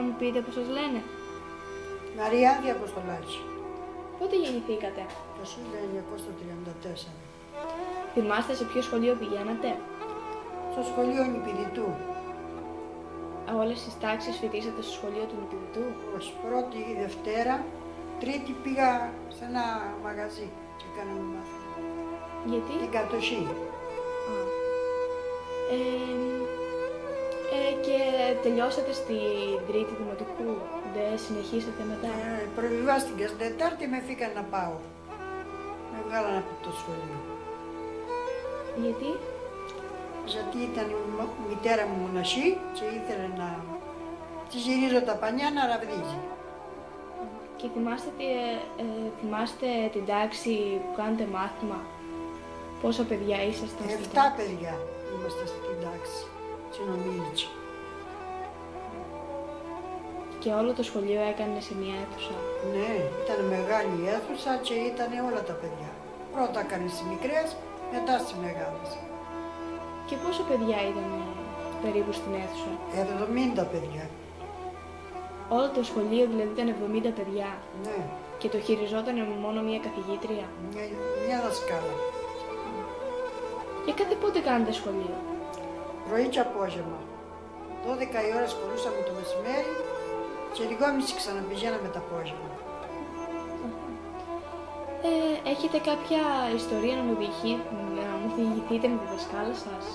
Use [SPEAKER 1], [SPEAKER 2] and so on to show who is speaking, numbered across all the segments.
[SPEAKER 1] μου πείτε πώς σας λένε?
[SPEAKER 2] Μαριάνθη Αποστολάκη,
[SPEAKER 1] Πότε γεννηθήκατε?
[SPEAKER 2] το 1934,
[SPEAKER 1] Θυμάστε σε ποιο σχολείο πηγαίνατε?
[SPEAKER 2] στο σχολείο Νηπιδητού.
[SPEAKER 1] Όλες τις τάξεις φοιτήσατε στο σχολείο του Νηπιδητού?
[SPEAKER 2] Όχι, πρώτη ή Δευτέρα, Τρίτη πήγα σε ένα μαγαζί και κάναμε μάθημα.
[SPEAKER 1] Γιατί?
[SPEAKER 2] Την κατοχή.
[SPEAKER 1] Και τελειώσατε στην Τρίτη Δημοτικού, δεν συνεχίσατε μετά?
[SPEAKER 2] Προβιβάστηκα στην Τετάρτη, με φύγαν να πάω. Με βγάλαν από το σχολείο.
[SPEAKER 1] Γιατί?
[SPEAKER 2] Γιατί ήταν η μητέρα μου μοναχή και ήθελε να τη γυρίζω τα πανιά να ραβδίζει.
[SPEAKER 1] Και θυμάστε την τάξη που κάνετε μάθημα? Πόσα παιδιά ήσασταν στην
[SPEAKER 2] 7
[SPEAKER 1] τάξη?
[SPEAKER 2] παιδιά είμαστε στην τάξη, στην Ομίλητσι.
[SPEAKER 1] Και όλο το σχολείο έκανε σε μια αίθουσα?
[SPEAKER 2] Ναι, ήταν μεγάλη η αίθουσα και ήταν όλα τα παιδιά. Πρώτα έκανε στις μικρές, μετά στις μεγάλες.
[SPEAKER 1] Και πόσα παιδιά ήταν περίπου στην αίθουσα?
[SPEAKER 2] 70 παιδιά.
[SPEAKER 1] Όλο το σχολείο δηλαδή ήταν 70 παιδιά?
[SPEAKER 2] Ναι,
[SPEAKER 1] Και το χειριζόταν μόνο μία καθηγήτρια?
[SPEAKER 2] μια δασκάλα.
[SPEAKER 1] Και κάθε πότε κάνετε σχολείο?
[SPEAKER 2] Πρωί και απόγευμα. 12 η ώρα σχολούσαμε το μεσημέρι και 2.30 ξαναπηγαίναμε το απόγευμα.
[SPEAKER 1] Έχετε κάποια ιστορία να μου διηγηθείτε με τη δασκάλα σας?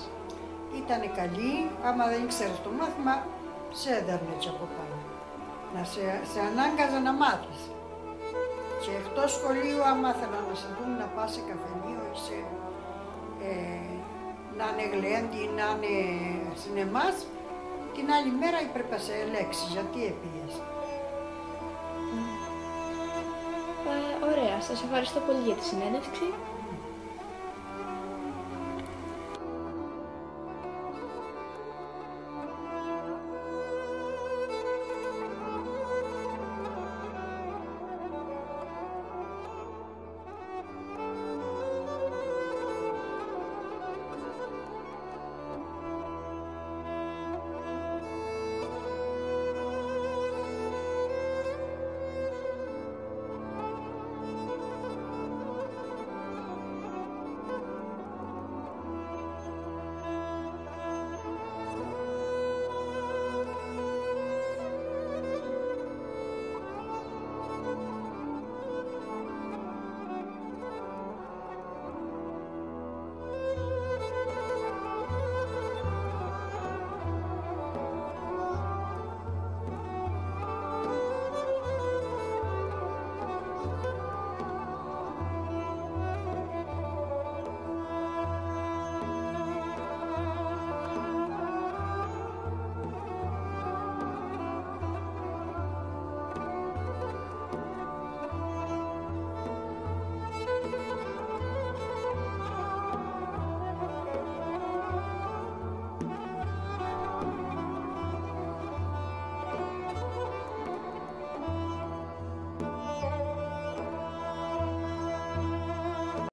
[SPEAKER 2] Ήτανε καλή, άμα δεν ήξερες το μάθημα, σε έδερνε έτσι από πάνω. Σε ανάγκαζε να μάθεις. Και εκτός σχολείου, άμα ήθελα να σε δουν να πας σε καφενείο ή να είναι γλέντι ή να είναι σινεμάς, την άλλη μέρα έπρεπε σε λέξεις, γιατί επίες.
[SPEAKER 1] Ωραία, σας ευχαριστώ πολύ για τη συνέντευξη.